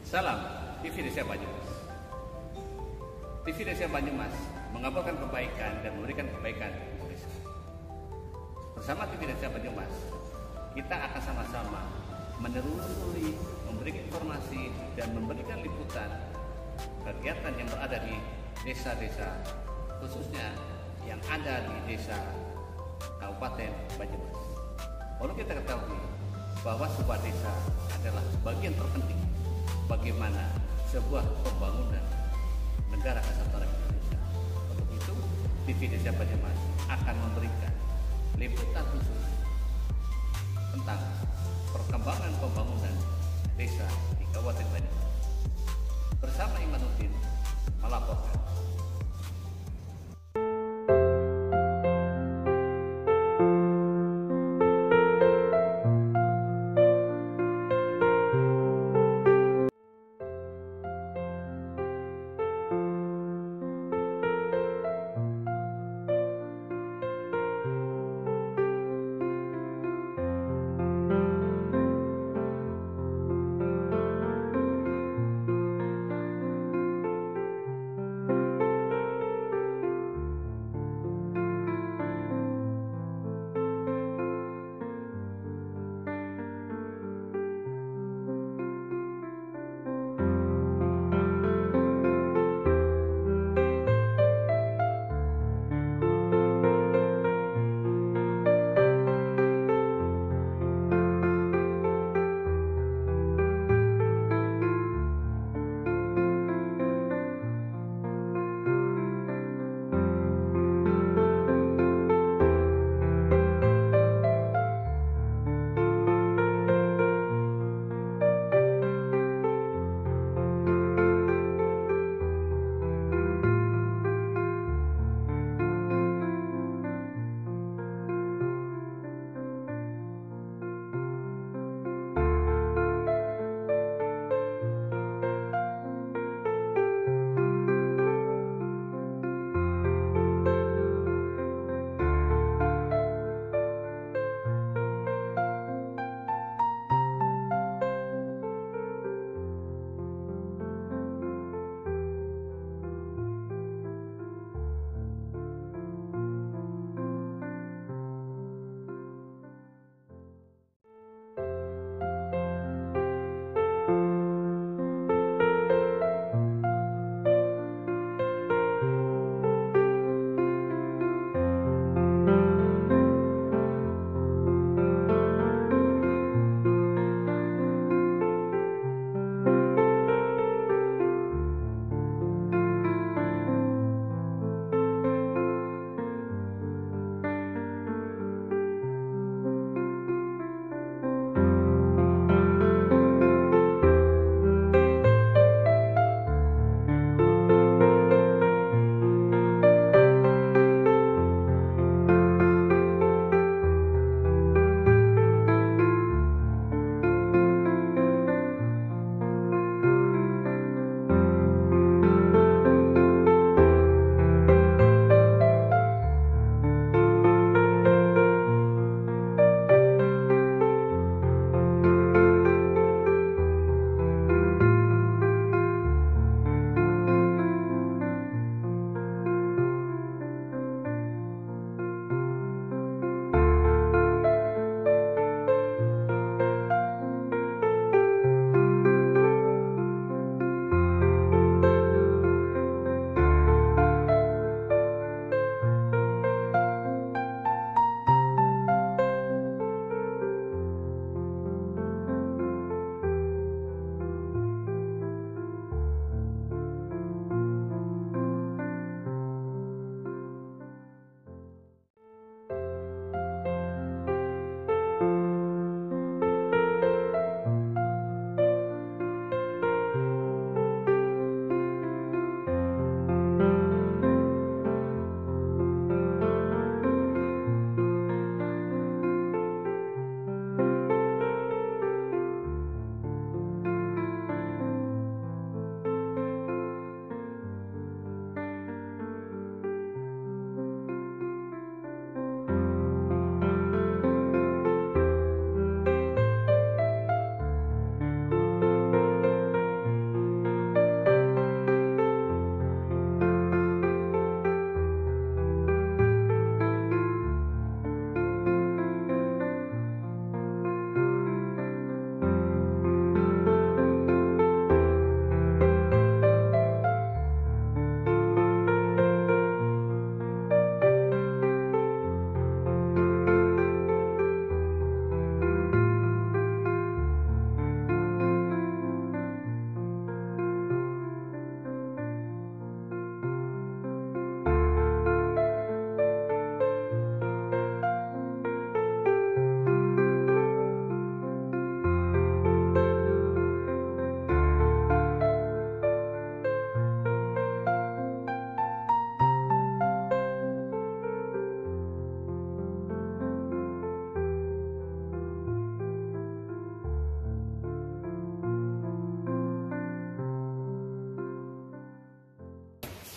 Salam TV Desa Banyumas. TV Desa Banyumas mengabarkan kebaikan dan memberikan kebaikan untuk desa. Bersama TV Desa Banyumas, kita akan sama-sama menelusuri, memberikan informasi dan memberikan liputan kegiatan yang berada di desa-desa, khususnya yang ada di desa Kabupaten Banyumas. Perlu kita ketahui bahwa sebuah desa adalah bagian terpenting bagaimana sebuah pembangunan negara kesatuan Indonesia. Untuk itu, TV Desa Banyumas akan memberikan liputan khusus tentang perkembangan pembangunan desa di Kabupaten Banyumas. Bersama Imanuddin melaporkan.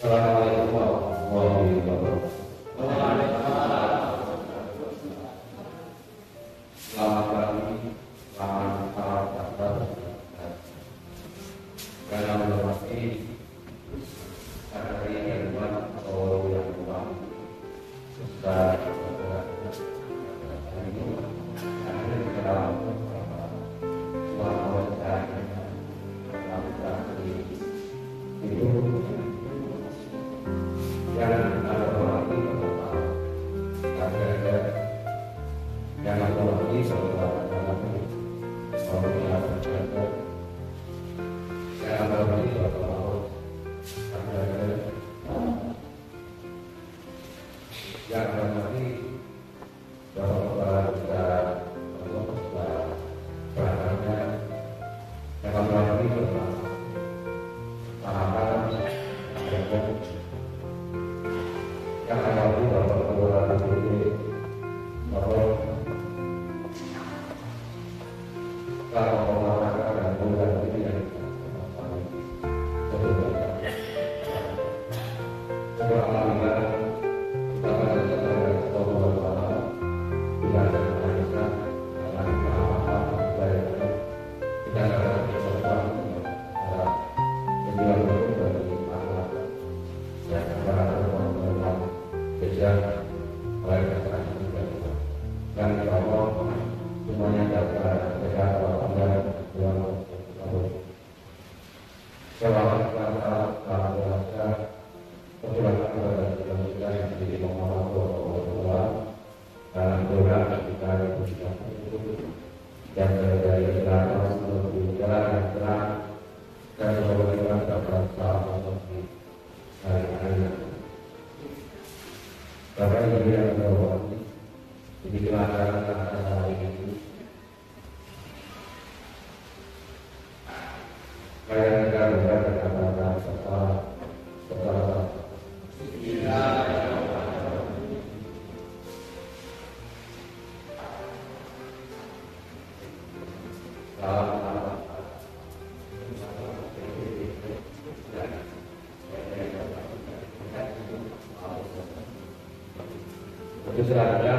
Assalamualaikum warahmatullahi wabarakatuh. Selamat pagi, selamat pagi. Dalam berarti hari yang atau yang tua sudah hari ini ada di dalam suatu itu yang ada lagi yang ada lagi saudara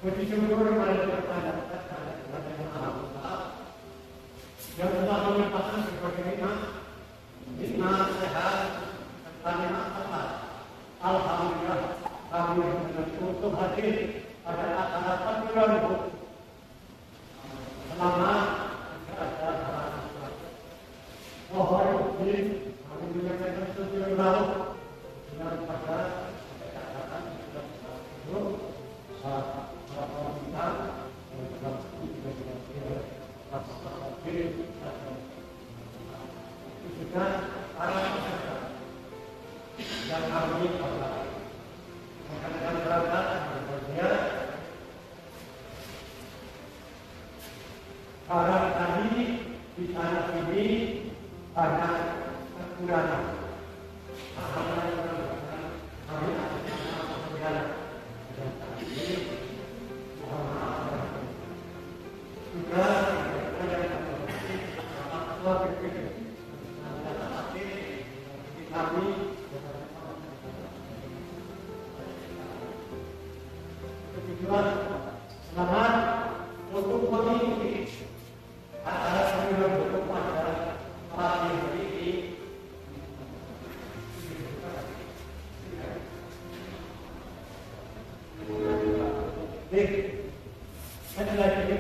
Puji syukur kepada yang telah melimpahkan berbagai nikmat sehat, serta nikmat Allah. Alhamdulillah, kami untuk hadir pada acara panggilan selamat mohon kami menyampaikan sesuatu dengan pada yang kami akan berangkat berbahagia para tadi di sana sini banyak kekurangan. Selamat untuk mengikuti acara panggilan untuk pada pagi hari ini. Saya lagi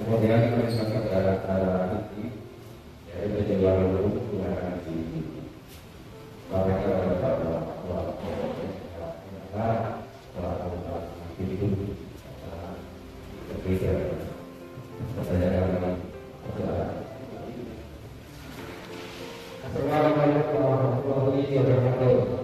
kemudian misalkan darah ini yaitu penjualan dulu dengan ini mereka dapat Assalamualaikum warahmatullahi wabarakatuh.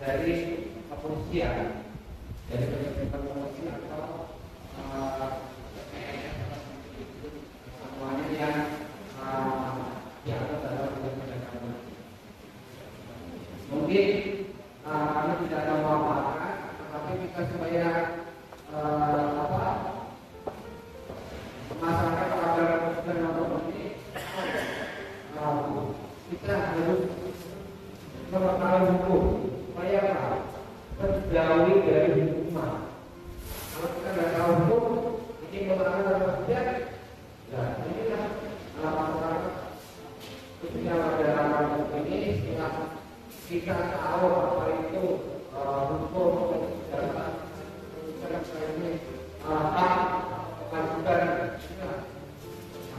dari kepolisian, dari penyelidikan polisi atau semuanya yang dianggap dalam penyelidikan. Mungkin kami tidak ada apa-apa, tetapi kita supaya masyarakat pada fenomena ini kita harus mengetahui hukum supaya terjauhi dari hukuman. Kalau kita tidak tahu hukum, ini melanggar atau tidak, ya inilah masyarakat khususnya pada hukum ini kita tahu apa itu hukum dan ini masukan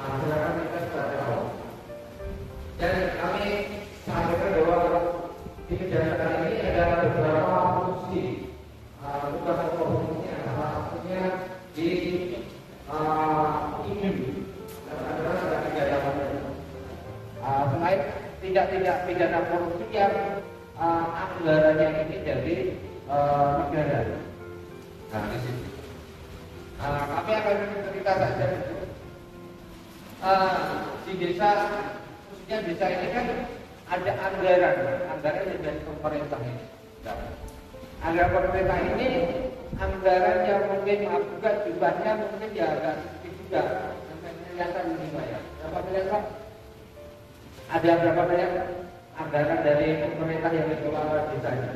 silakan kita sudah tahu. Dan kami sampaikan bahwa di kejaksaan ini ada beberapa fungsi. Beberapa fungsinya salah satunya di IMU dan ada pidana. Selain tidak pidana korupsi yang anggarannya ini dari negara. Nah, di sini. Kami akan cerita saja di desa, khususnya desa ini kan ada anggaran yang dari pemerintah ini. Anggaran pemerintah ini anggaran yang mungkin juga jumlahnya mungkin ya agak sedikit juga, sampai miliaran ini Pak ya. Berapa miliar Pak? Ada berapa banyak anggaran dari pemerintah yang dikelola desanya?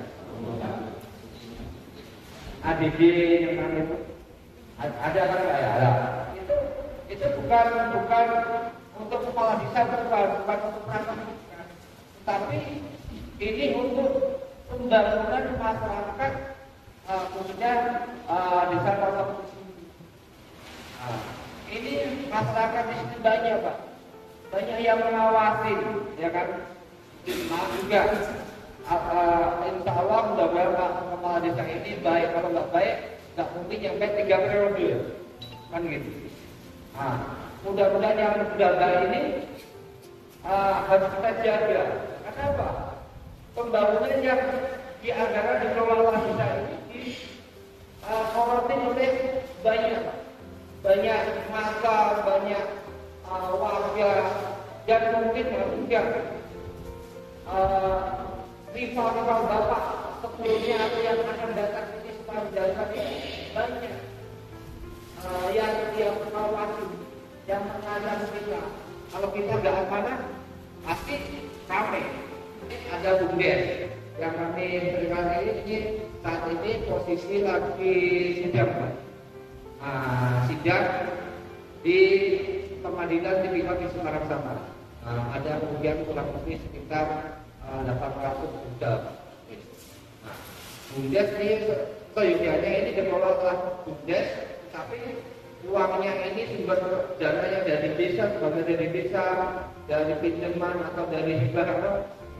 ADG yang itu ada kan Pak ya? Itu bukan untuk kepala desa, bukan untuk perangkat, tapi ini untuk pembangunan masyarakat khususnya desa kota Sini. Ini masyarakat di sini banyak Pak, banyak yang mengawasi, ya kan? Nah juga, insya Allah mudah-mudahan kepala desa ini baik, kalau nggak baik nggak mungkin sampai 3 periode, kan gitu. Mudah-mudahan yang sudah baik ini harus kita jaga. Kenapa? Pembangunan yang di anggaran dikelola desa ini disoroti oleh banyak masa, banyak warga, dan mungkin juga rival bapak sebelumnya atau yang akan datang ini setelah jalan ini banyak yang mengawasi, yang mengajar kita. Kalau kita nggak amanah, pasti ramai. Ada BUMDes yang kami berikan ini saat ini posisi lagi sidang, sidang di Pengadilan Tipikor di Semarang sama. Ada kemudian kurang lebih sekitar 800 budak. BUMDes ini seyogianya ini dikelola oleh BUMDes, tapi uangnya ini sumber dananya dari desa, sebagai dari desa, dari pinjaman atau dari hibah,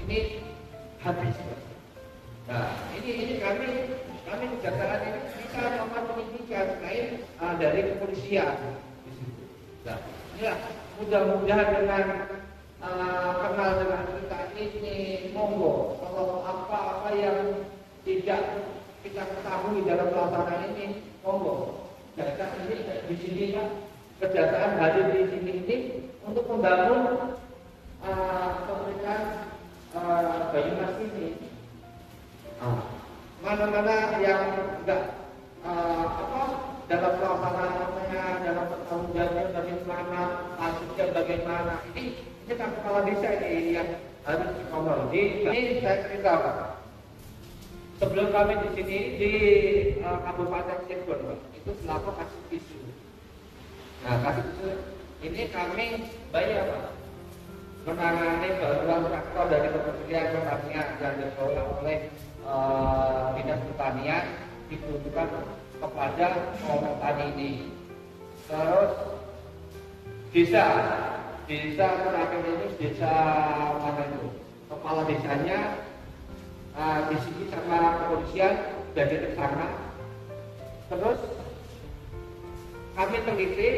ini habis. Nah, ini kami kejaksaan ini bisa melakukan penyidikan lain dari kepolisian. Nah, inilah mudah-mudahan dengan kenal dengan kita ini, monggo kalau apa yang tidak kita ketahui dalam pelaksanaan ini, monggo. Kejaksaan ini di sini kan, kejaksaan hadir di sini ini untuk membangun pemerintahan Banyumas ini. Mana-mana yang enggak dalam pelaksanaannya, dalam pertanggungjawabannya bagaimana, hasilnya bagaimana, ini kan kepala desa ini yang harus dikontrol. Ini saya cerita Pak. Sebelum kami di sini di Kabupaten Cirebon, itu selaku kasih isu. Nah, kasih isu ini kami banyak Pak menangani bantuan traktor dari Kementerian Pertanian yang dikelola oleh Dinas Pertanian ditunjukkan kepada kelompok tani ini. Terus desa terakhir ini desa mana itu? Kepala desanya di sini sama kepolisian dari tersangka. Terus kami teliti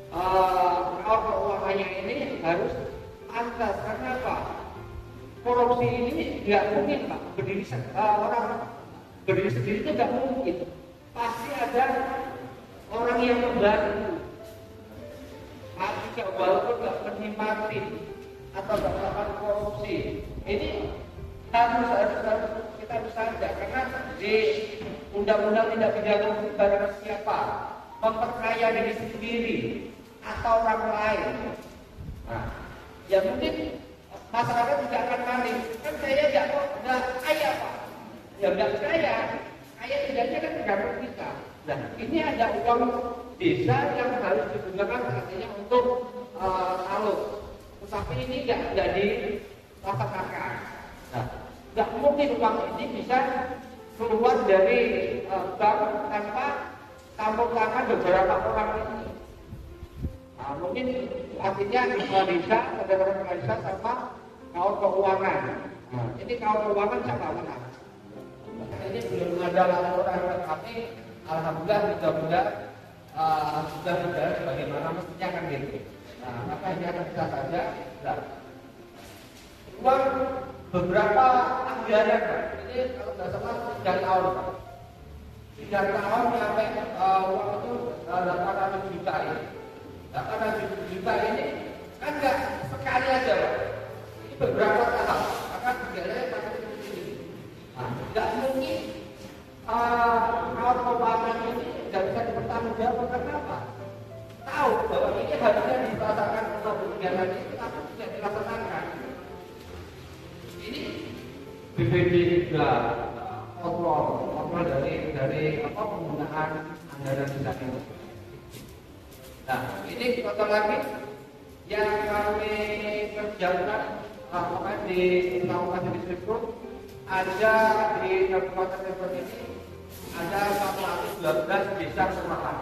keuangannya ini harus pantas. Karena apa? korupsi ini nggak mungkin Pak orang berdiri sendiri itu nggak mungkin. Pasti ada orang yang membantu. Walaupun nggak menikmati atau nggak melakukan korupsi, ini harus kita harus sadar karena di undang-undang tindak pidana barang siapa memperkaya diri sendiri atau orang lain. Nah, ya mungkin masyarakat tidak akan panik. Kan saya nggak kaya Pak, ya nggak kaya tidaknya kan tergantung kita. Nah, ini ada uang desa yang harus digunakan artinya untuk salur. Tetapi ini nggak dilaksanakan. Nah, nggak mungkin uang ini bisa keluar dari bank tanpa campur tangan beberapa orang ini. Nah, mungkin artinya desa, saudara-saudara desa sama kaum keuangan. Nah, ini kaum keuangan siapa menang? Ini belum ada laporan, tapi alhamdulillah mudah-mudahan sudah berjalan sebagaimana mestinya kan gitu. Nah, maka ini akan bisa saja. Nah, uang beberapa anggaran, ini kalau nggak salah 3 tahun, 3 tahun sampai uang itu 800 juta ini. 800 juta ini kan nggak sekali aja Pak. Ini beberapa tahap, maka anggarannya pasti begini. Nah, nggak mungkin kalau keuangan ini nggak bisa dipertanggungjawabkan karena apa? Tahu bahwa ini harusnya dilaksanakan untuk kegiatan ini, tapi tidak dilaksanakan. Ini BPD juga kontrol dari penggunaan anggaran desa ini. Nah, ini contoh lagi yang kami kerjakan di Kabupaten Distriksur, ada di Kabupaten Distriksur ini ada 412 desa kelurahan.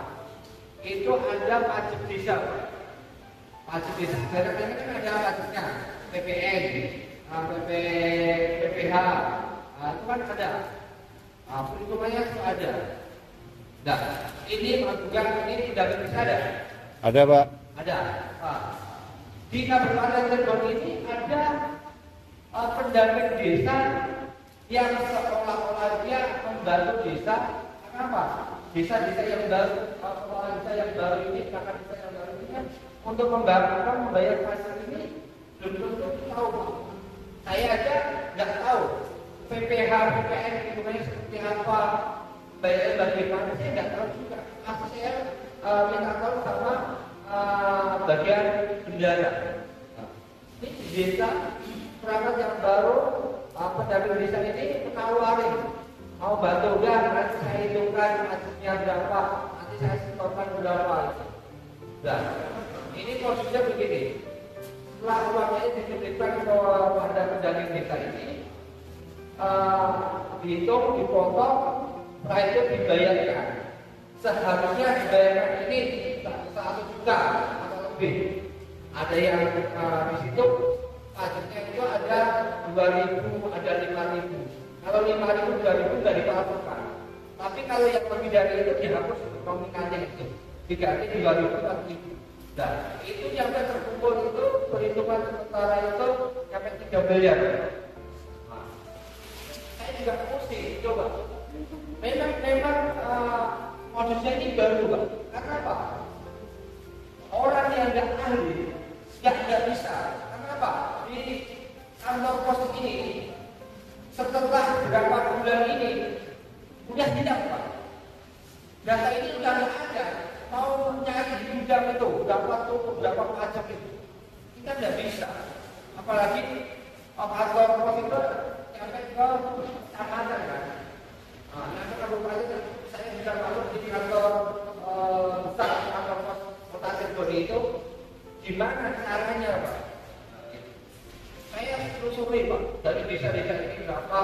Itu ada pajak desa. Pajak desa, daerah-daerah kan ada pajaknya, PPN, PPH, itu kan ada. Perhitungannya itu ada. Nah, ini juga ini tidak bisa ada. Ada Pak. Ada. Di Kabupaten Cirebon ini ada pendamping desa yang seolah-olah dia membantu desa. Kenapa? Desa-desa yang baru, desa yang baru ini, kakak desa yang baru ini kan untuk membayar pajak ini belum tentu tahu. Saya aja nggak tahu PPH, PPN hitungannya seperti apa, bayar bagaimana, saya nggak tahu juga. Apa saya minta tahu sama bagian bendara. Ini di desa perangkat yang baru, pendamping desa ini menawarin mau bantu enggak, nanti saya hitungkan pajaknya berapa, nanti saya setorkan berapa. Nah, ini posisinya begini. Setelah uangnya diberikan kepada pendamping desa ini, dihitung, dipotong, setelah itu dibayarkan. Seharusnya dibayarkan ini 1 juta atau lebih. Ada yang di situ pajaknya itu ada 2.000, ada 5.000. Kalau 5.000, 2.000 nggak dipalsukan. Tapi kalau yang lebih dari itu dihapus nominalnya itu, diganti 2.000 atau 4.000. Nah, itu yang terkumpul itu perhitungan sementara itu sampai 3 miliar. Nah, saya juga pusing, coba. Memang modusnya ini baru, Pak. Karena apa? Orang yang nggak ahli nggak bisa. Kenapa? Di kantor pos ini setelah beberapa bulan ini udah tidak Pak. Data ini udah nggak ada. Mau mencari di gudang itu berapa pajak itu kita nggak bisa. Apalagi kantor pos itu sampai ke kecamatan kan. Nah, nanti kabupaten saya bisa masuk di kantor besar kantor pos Kota Cirebon itu gimana caranya Pak? Saya telusuri Pak dari desa-desa ini berapa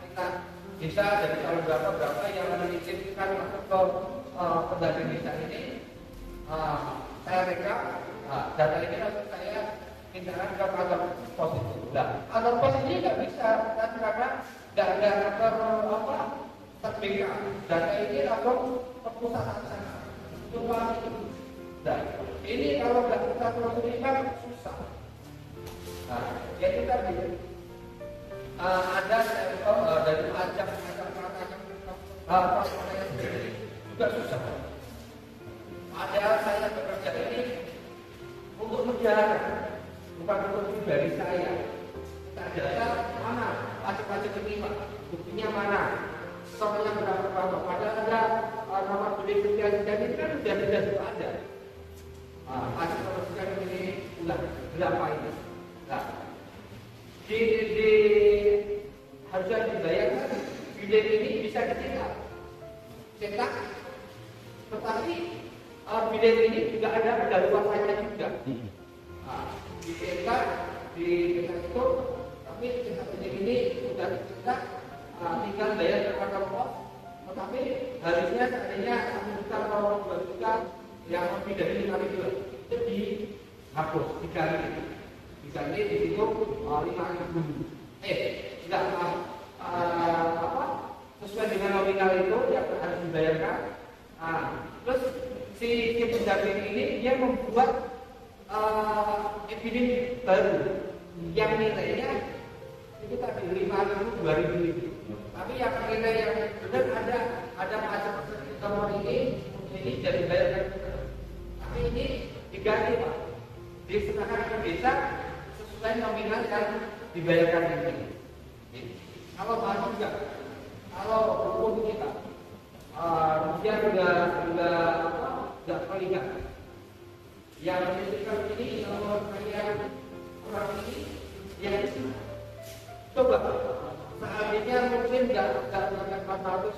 kita desa dari tahun berapa yang menitipkan masuk ke pendamping desa ini. Saya rekap data ini langsung saya pindahkan ke kantor pos itu. Nah, kantor pos ini nggak bisa karena nggak ada kantor terbika. Data ini langsung ke pusat sana. Cuma itu. Nah, ini kalau nggak kita telusuri kan susah. Nah, ya itu tadi ada sampel dari pajak sendiri juga susah. Padahal saya bekerja ini untuk negara, bukan untuk pribadi saya. Tak data mana pajak ini, Pak? Buktinya mana? Soalnya berapa? Padahal ada nomor beli sekian ini kan sudah ada. Pajak sekian ini udah berapa ini? Nah, di harusnya dibayarkan bilik ini bisa cetak, tetapi bilik ini juga ada kadaluarsanya juga. Dicetak di itu, tapi cetak bilik ini sudah dicetak, tinggal bayar kepada pos. Tetapi harusnya seandainya 1 juta atau 2 juta yang lebih dari 5 juta itu dihapus, diganti di situ 5.000. Tidak sesuai dengan nominal itu yang harus dibayarkan. Terus si pendamping ini dia membuat epidemi baru yang nilainya itu tadi 5.000, 2.000. Tapi yang nilai yang benar ada pajak nomor ini jadi bayarkan. Tapi ini diganti, Pak, diserahkan ke desa sesuai nominal yang dibayarkan ini. Kalau bahan juga, kalau hukum kita, dia sudah melihat yang menentukan ini kalau kalian orang ini yang coba seandainya mungkin nggak 400,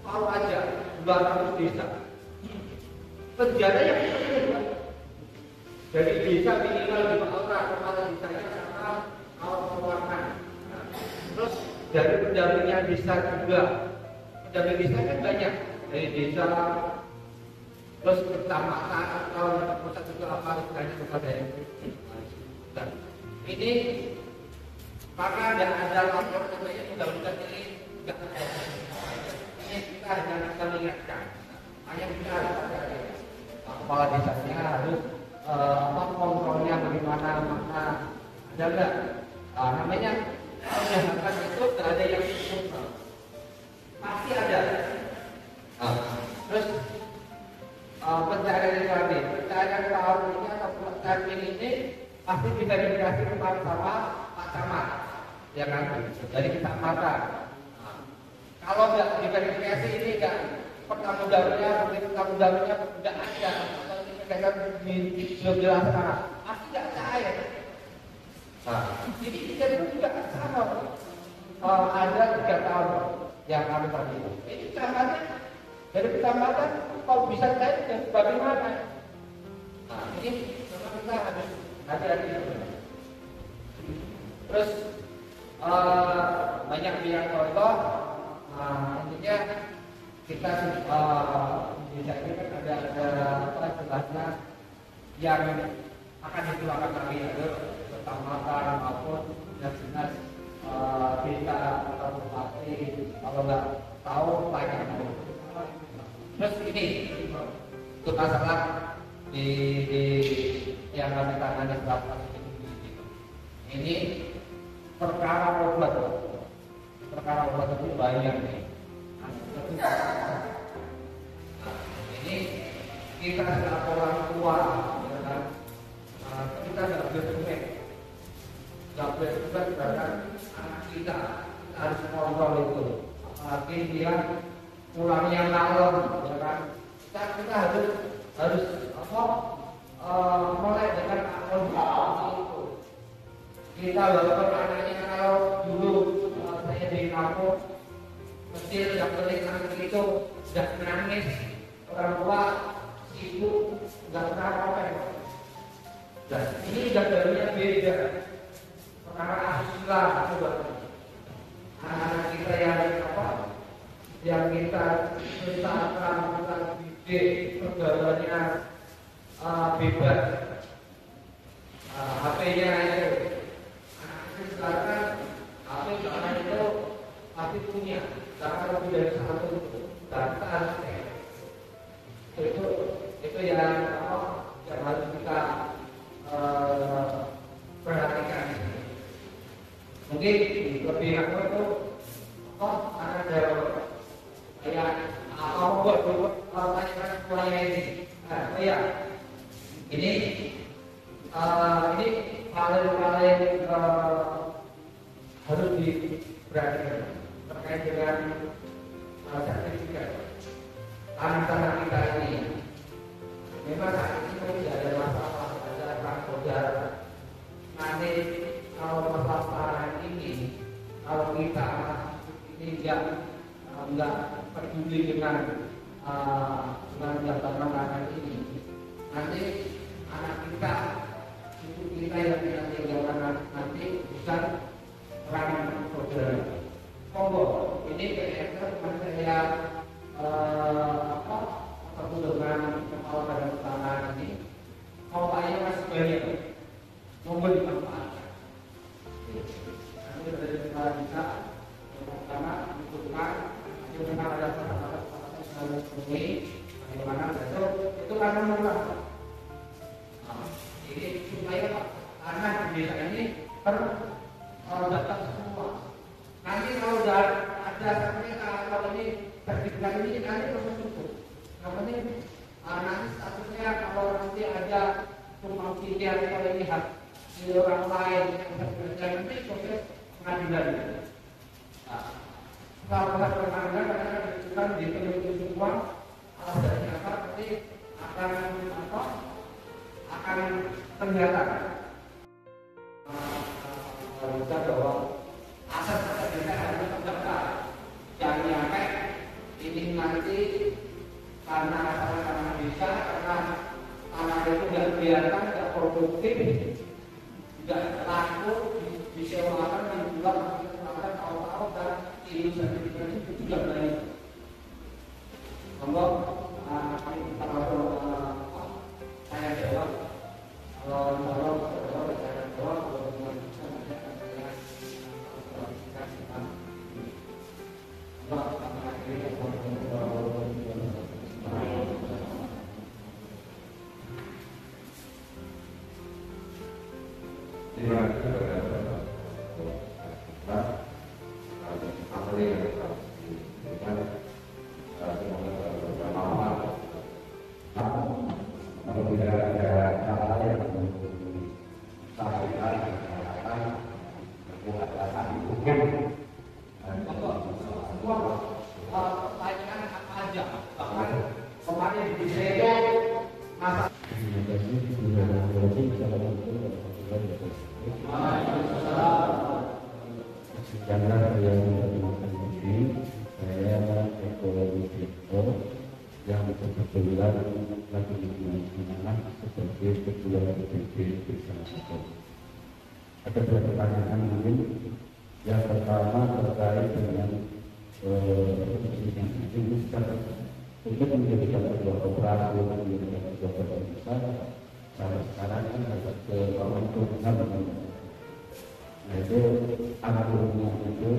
kalau aja 200 desa penjara yang kita dari desa minimal 5 orang kepala desanya sama pengeluaran. Terus dari pendampingnya desa juga, pendamping desa kan banyak dari desa, terus kecamatan atau pusat juga apa istilahnya kepada yang ini karena tidak ada lapor namanya undang-undang ini tidak ada. Ini kita hanya bisa mengingatkan, hanya kita harus ada kepala desanya harus kontrolnya bagaimana, mana ada enggak? Namanya menjalankan itu tidak ada yang pasti ada. Terus pencarian tahun ini atau pencarian ini pasti diverifikasi sama Pak Camat, ya kan? Dari kecamatan. Kalau nggak diverifikasi ini nggak pertanggungjawabannya tidak ada. Belum dilaksanakan, pasti tidak cair. Jadi kita juga sama. Ada 3 tahun yang kami terima. Ini kecamatan dari kecamatan kalau bisa cair dan bagaimana? Ini memang kita harus hati-hati. Terus banyak pihak contoh, tentunya kita bisa ini kan ada jelasnya yang akan dikeluarkan lagi ada kecamatan maupun dinas desa atau bupati, kalau nggak tahu banyak. Terus ini untuk masalah di yang kami tangani selama ini perkara obat itu banyak nih. Ini kita sebagai orang tua, ya kan? Kita nggak boleh terhadap anak kita harus kontrol itu. Apalagi dia pulangnya malam, ya kan? Kita harus mulai dengan akal itu. Kita walaupun anaknya kalau dulu saya di kampung kecil yang pelik anak itu sudah menangis, orang tua ibu nggak pernah apa-apa. Dan ini gambarnya beda. Perkara asusila coba anak kita yang kita usahakan kita didik pergaulannya bebas, HP-nya itu anak itu sekarang HP sekarang itu pasti punya. Karena lebih dari 1 data itu yang harus kita perhatikan. Mungkin lebih aku itu ada kayak buat kalau tanya mulai ini, ini paling harus diperhatikan terkait dengan sertifikat tanah kita ini. Memang saat ini tidak ada masalah, ada perang saudara. Nanti kalau masalah tanah ini, kalau kita ini enggak peduli dengan jabatan tanah ini, nanti anak kita itu kita yang kita tinggalkan nanti bukan perang saudara. Monggo, ini PSR saya ketemu dengan kepala badan usaha ini, kotanya masih banyak, monggo dimanfaatkan. Kami dari negara bisa pertama menentukan bagaimana ada salah-salah ini, bagaimana besok itu karena murah. Jadi supaya tanah di desa ini terdaftar semua. Nanti kalau ada kalau ini sertifikat ini nanti proses cukup. Namanya nanti statusnya kalau nanti ada tumpang tindih atau ini hak di orang lain yang nanti proses pengadilan. Kalau proses pengadilan karena ditentukan di penentu semua alasannya apa nanti akan kelihatan. Bisa bahwa aset-aset kita harus terdaftar. Jangan sampai ini nanti karena desa, karena tanah itu tidak kelihatan, tidak produktif, tidak laku, disewakan, dijual, disewakan tahu-tahu dan ilu sertifikat itu juga banyak. Monggo, saya jawab. Kalau saya jawab, ada dua pertanyaan mungkin. Yang pertama terkait dengan untuk menjadikan sebuah operasi menjadikan sebuah perusahaan sampai sekarang kan harus ke pembentukan. Nah itu aturannya itu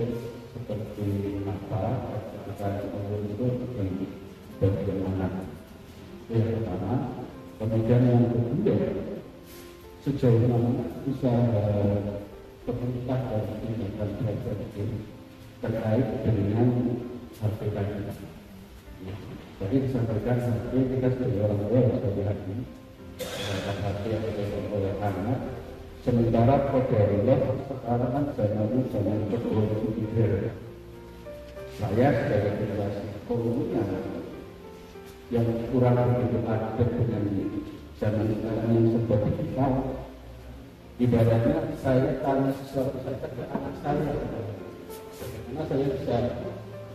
seperti apa? Ketika itu bagaimana? Itu yang pertama. Kemudian yang kedua, sejauh mana bisa pemerintah dan tindakan terkait dengan harga kita. Jadi disampaikan seperti kita sebagai orang tua yang sebagai hati, hati yang dilakukan oleh anak. Sementara kodarullah sekarang kan zaman berproduksi hidup. Saya sebagai generasi kolonial yang kurang begitu adat dengan zaman sekarang yang serba digital. Ibaratnya saya tanya sesuatu saja ke anak saya, karena saya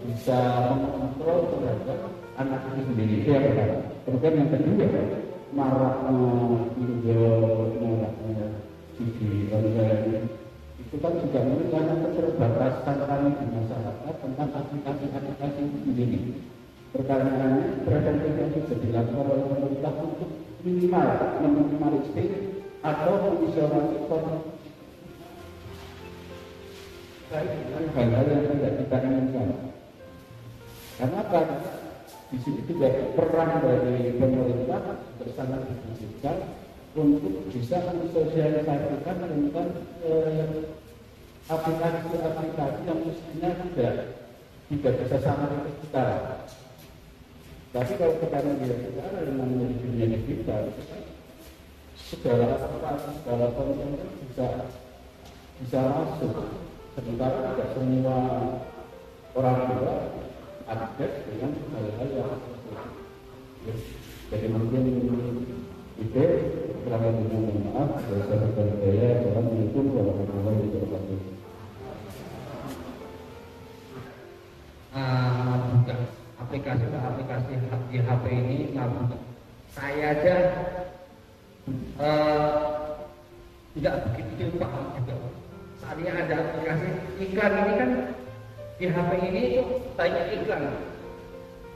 bisa mengontrol terhadap anak itu sendiri. Itu yang pertama. Kemudian yang kedua, maraknya CD online itu kan juga karena keterbatasan kami di masyarakat tentang aplikasi-aplikasi itu sendiri. Pertanyaannya, preventif yang bisa dilakukan oleh pemerintah untuk minimal meminimalisir atau mengisolasi korban terkait dengan hal-hal yang tidak kita inginkan. Karena apa? Di sini juga peran dari pemerintah bersama digital untuk bisa mensosialisasikan tentang aplikasi yang mestinya tidak bisa sama dengan kita. Tapi kalau kita melihat sekarang yang namanya dunia digital, segala konten bisa masuk. Sementara tidak semua orang tua akses dengan hal-hal yang jadi mungkin itu kurang lebih maaf. Saya berkata Assalamualaikum warahmatullahi wabarakatuh. Bukan aplikasi di HP ini bukan. Saya aja tidak begitu paham juga. Saatnya ada aplikasi iklan ini kan di HP ini itu banyak iklan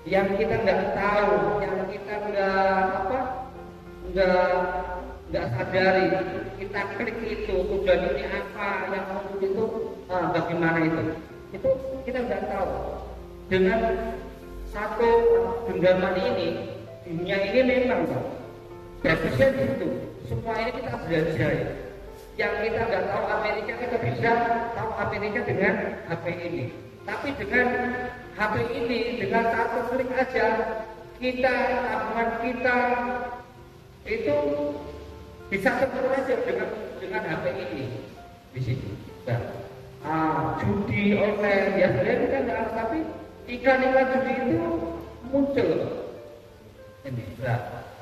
yang kita nggak tahu, yang kita nggak sadari. Kita klik itu tujuan ini apa, yang mau itu bagaimana itu kita nggak tahu. Dengan satu genggaman ini, dunia ini memang bagusnya di situ. Semua ini kita belajar. Yang kita nggak tahu Amerika, kita bisa tahu Amerika dengan HP ini. Tapi dengan HP ini, dengan satu klik aja, tabungan kita itu bisa terus aja dengan HP ini di sini. Judi online ya sebenarnya kita nggak, tapi iklan-iklan judi itu muncul.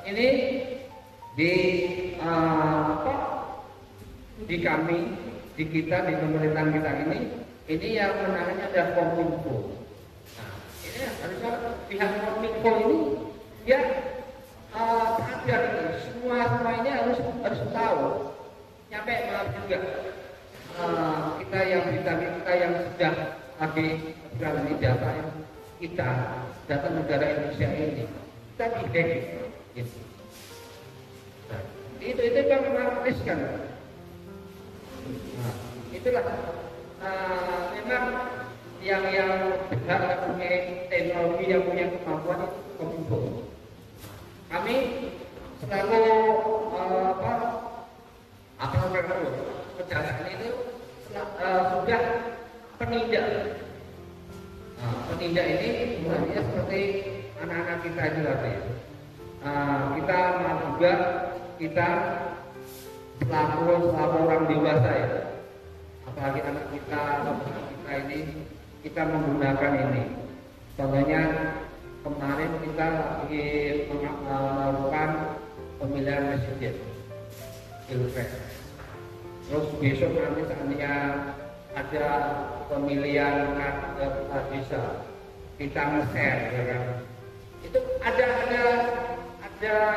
Ini di kami, di kita, di pemerintahan kita ini yang menangani adalah Kominfo. Nah, ini harusnya pihak Kominfo ini ya sadar semua ini harus tahu. Nyampe maaf juga kita yang sudah lagi berani data data negara Indonesia ini kita dihack gitu. Nah, itu kan meriskan. Nah, itulah memang yang berhak punya teknologi, yang punya kemampuan itu Kominfo. Kami selalu kejaksaan itu sudah penindak. Penindak ini sebenarnya seperti anak-anak kita itu tadi. Kita mau juga kita selaku orang dewasa ya, apalagi anak kita ini kita menggunakan ini. Contohnya kemarin kita lagi melakukan pemilihan presiden, pilpres. Terus besok nanti seandainya ada pemilihan desa, kita nge-share, ya kan? Itu ada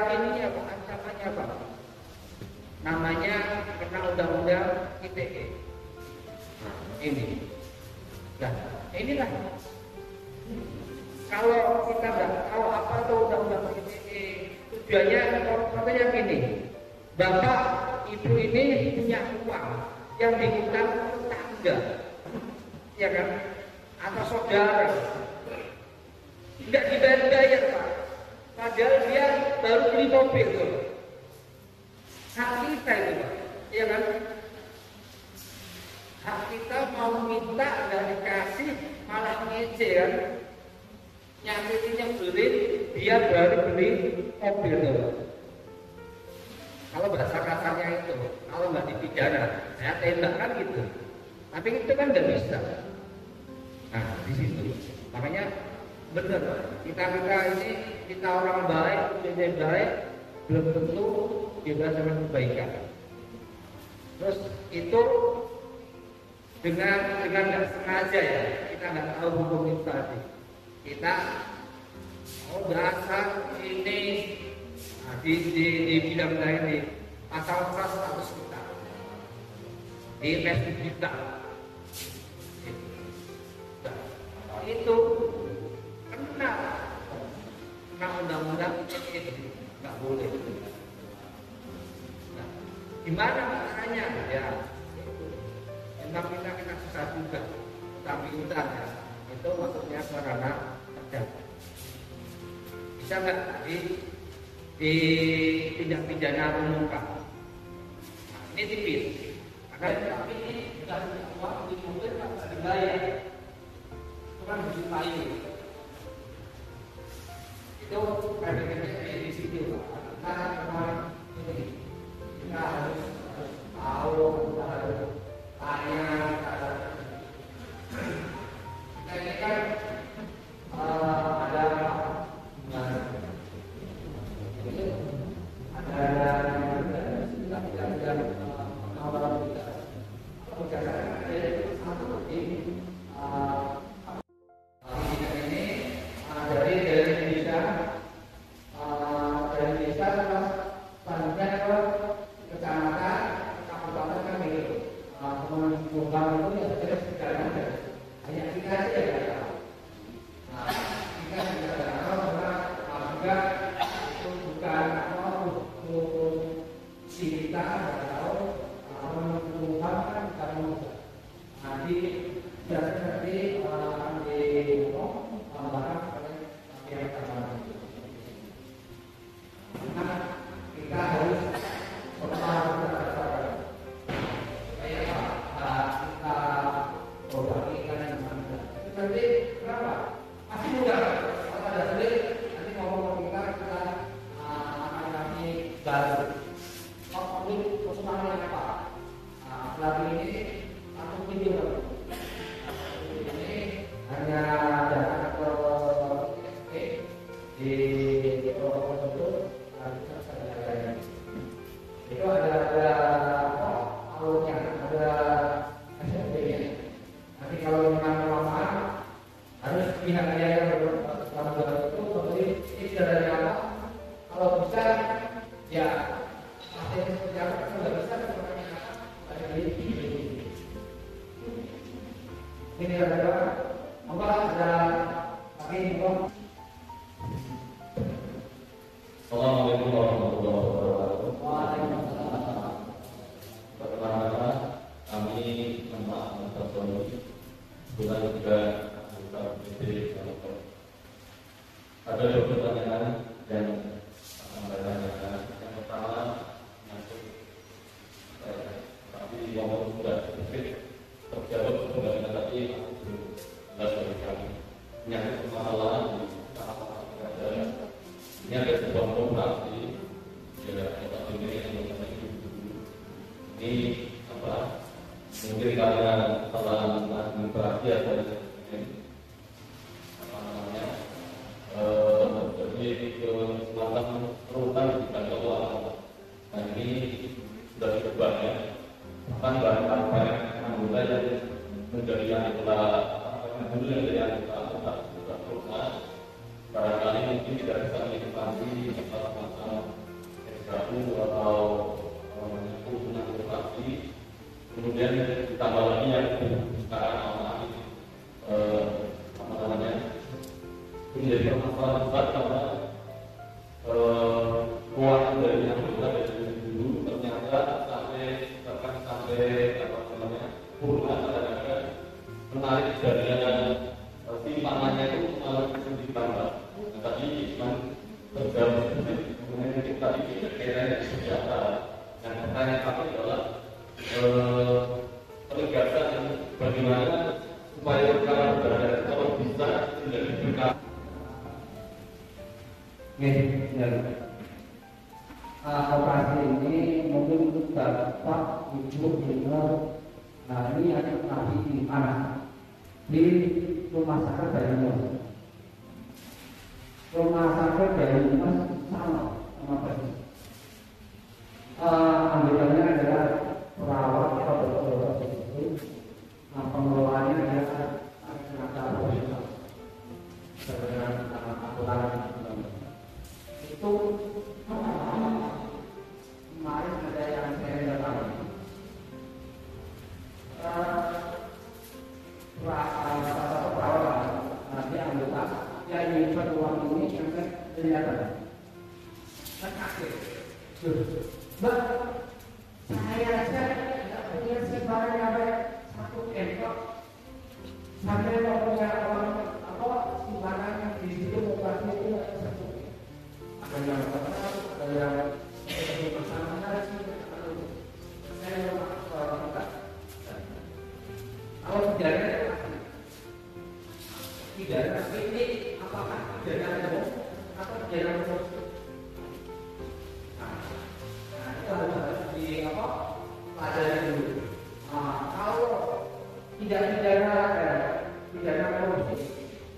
ininya apa, ancamannya apa? Namanya kena undang-undang ITE. Nah, ini. Nah, inilah. Kalau kita nggak tahu apa itu undang-undang ITE, tujuannya contohnya gini, bapak ibu ini punya uang yang dihutang tetangga, ya kan? Atau saudara, tidak dibayar Pak, padahal dia baru beli mobil tuh. Hak kita itu Pak, ya kan? Hak kita mau minta nggak dikasih, malah ngece kan? Nyakitin yang beli, dia baru beli mobil tuh. Kalau bahasa kasarnya itu, kalau nggak dipidana, saya tembak kan gitu. Tapi itu kan nggak bisa. Nah di situ, makanya benar kita ini kita orang baik, jadi baik, belum tentu bebas dengan kebaikan. Terus itu dengan nggak sengaja ya, kita nggak tahu hukum itu tadi. Kita dasar ini. Nah, di bidang lain di pasal 100 kita di Facebook kita itu kena undang-undang itu nggak boleh. Nah, gimana caranya ya? Memang kita susah juga, tapi utang ya. Itu maksudnya sarana kerja. Bisa nggak di tindak pidana umum. Nah, ini tipis. Karena ini bukan uang wilayah itu kan mencintai itu PPKP di situ kita memang ini kita harus tahu, kita harus tanya, kita ini kan ada Assalamualaikum warahmatullahi wabarakatuh. Pertama-tama kami nama Sony bukan juga anggota BPD. Ada dua pertanyaan yang akan saya tanyakan. Yang pertama menyangkut tapi yang sudah sedikit terjawab sebenarnya tapi belum jelas bagi kami menyangkut permasalahan di tahap kerajaan. Ini ada sebuah operasi ini apa? Mungkin karena kesalahan administrasi atau apa namanya jadi semacam perutan di kantor keuangan. Nah ini sudah diubah ya. Bahkan bahan partai anggota yang menjadi anggota dulu yang dari anggota perusahaan barangkali mungkin tidak bisa menikmati macam SKU atau hubungan investasi. Kemudian ditambah lagi yang sekarang apa namanya ini menjadi permasalahan besar karena keuangan dari yang dari dulu ternyata sampai apa namanya puluhan kadang-kadang menarik dana simpanannya itu malah ditambah. Tadi cuma terjawab mengenai kita ini kira-kira sejahtera. Yang pertanyaan kami adalah penegasan bagaimana supaya kalau bisa tidak diberikan. Operasi ini mungkin Bapak Ibu dengar. Nah ini ada operasi di rumah sakit Banyumas. Rumah sakit Banyumas sama persis. Anggotanya adalah perawat atau dokter itu. Nah pengelolaannya adalah tenaga profesional dengan aturan itu. Kemarin ada yang saya datang. Nanti anggota yang nyimpan uang ini sampai ternyata Mbak, saya aja tidak punya simpangan sampai 1 M kok. Sampai mau punya uang apa simpanan di situ operasi itu 1 M. Ada yang ada yang bersama saya kalau tidak pidana ini apakah pidana umum atau pidana khusus? Nah, itu harus di apa? Pelajari dulu. Kalau tidak pidana korupsi,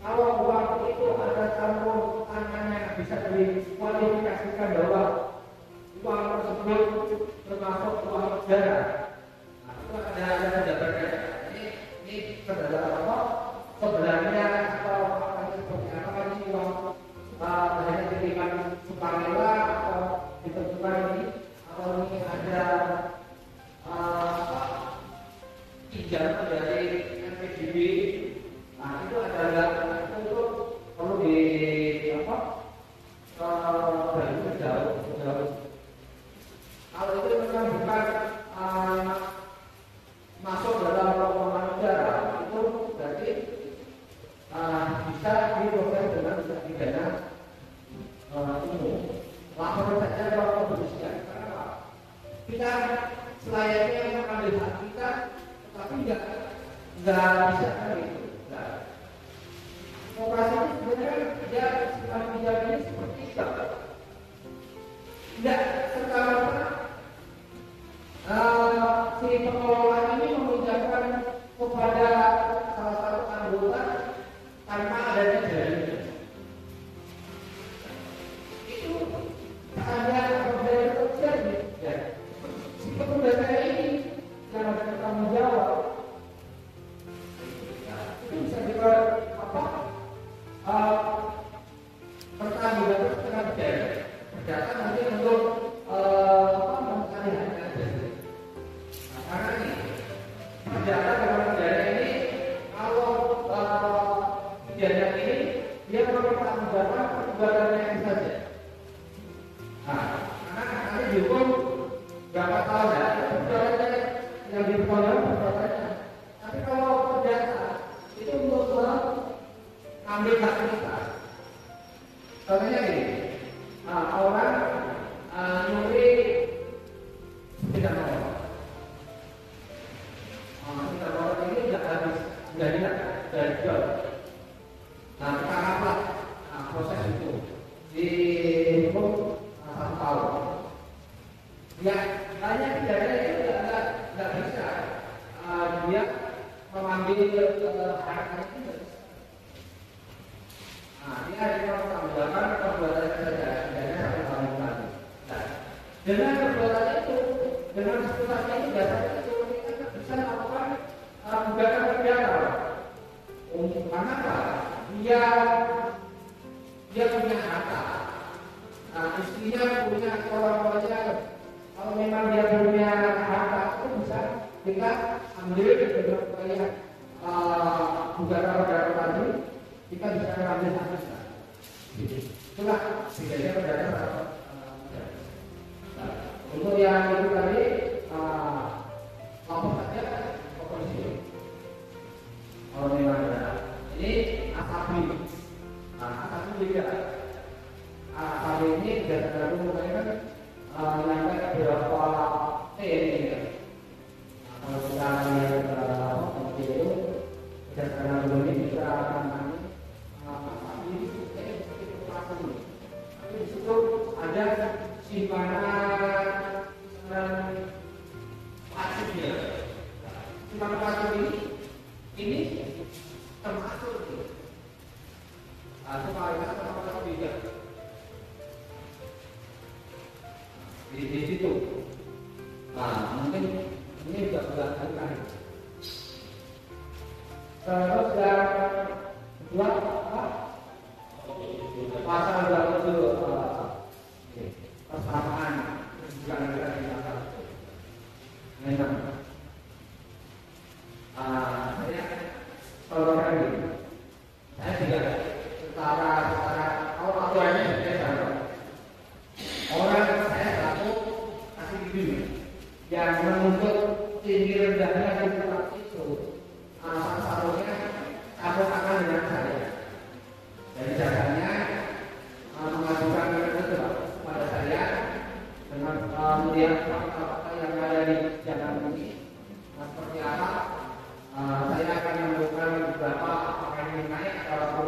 kalau uang itu ada campur tangannya bisa dikualifikasikan bahwa uang tersebut termasuk uang negara. Nah, itu ada jawabannya. Ini adalah apa? Sebenarnya atau seperti apa ini uang hanya diberikan sukarela atau ditentukan ini atau ini ada pinjaman dari NPDB. Nah itu adalah itu perlu di apa? Jauh. Kalau itu memang bukan masuk dalam keuangan negara, itu berarti bisa diproses dengan pidana umum. Laporan saja kalau kepolisian. Karena kita selayaknya mengambil hak kita, tetapi nggak bisa kan itu. Operasi ini sebenarnya dia setelah menjadi seperti itu. Tidak serta-merta si pengelola ini memindahkan kepada salah satu anggota tanpa adanya jaringan. Itu ada dari terjadi. Ya. Si pengguna ini yang ada bertanggung jawab. Itu bisa juga apa? Pertanggung jawab dengan berdasarkan nanti untuk mencari harga. Karena ini perdata dalam pidana ini kalau pidana ini dia mempertanggungjawabkan perbuatannya yang saja. Nah, karena nanti dihukum berapa tahun ya perbuatannya yang diperbuatkan perbuatannya. Tapi kalau perdata itu untuk ambil hak kita. Contohnya gini, orang nyuri sepeda motor. Sepeda motor ini tidak habis jadinya dari jual. Nah kita rapat proses itu dihukum 1 tahun. Ya banyak pidana itu tidak bisa dia mengambil harta itu. Nah, ini ada pertanggungjawaban perbuatan saja, pidana 1 tahun lagi. Nah, dengan perbuatan itu, dengan sesuatu itu biasanya itu kita bisa melakukan gugatan perdata. Karena apa? Dia punya harta. Nah, istrinya punya orang-orangnya. Kalau memang dia punya harta itu bisa kita ambil dengan upaya gugatan perdata tadi. Kita bisa mengambil hak kita. Itulah bedanya perdata. Untuk yang itu tadi lapor saja ke polisi. Kalau memang ada. Ini asabi. Asabi juga. Asabi ini berdasarkan umumnya kan nyampe berapa T ini ya. Kalau kita lihat itu berdasarkan umumnya bisa akan di situ ada simpanan pasifnya. Simpanan pasif ini termasuk atau kualitas termasuk juga di situ. Nah mungkin ini juga berlakukan. Terus yang kedua apa? Pasal 27 persamaan bukan negara di pasal. Memang saya kalau ini saya juga secara kalau aturannya saya orang saya selalu kasih gini yang menuntut tinggi rendahnya di tempat itu seharusnya aku akan dengan saya. Jadi caranya mengajukan itu pada saya dengan melihat apa yang ada di jalan ini seperti apa. Saya akan menentukan beberapa apakah ini naik atau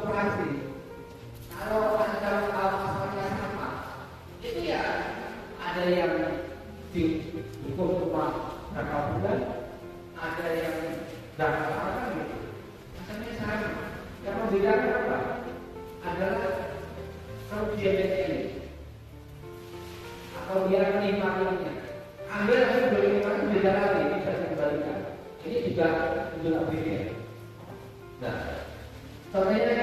koperasi. Kalau ada masalahnya sama, itu ya ada yang dihukum cuma berapa bulan, ada yang tidak masalah gitu. Masalahnya sama. Yang membedakan apa? Adalah kerugian ini atau dia menikmatinya. Ambil hasil bagaimana beda lagi bisa dikembalikan. Ini juga beda. Nah, contohnya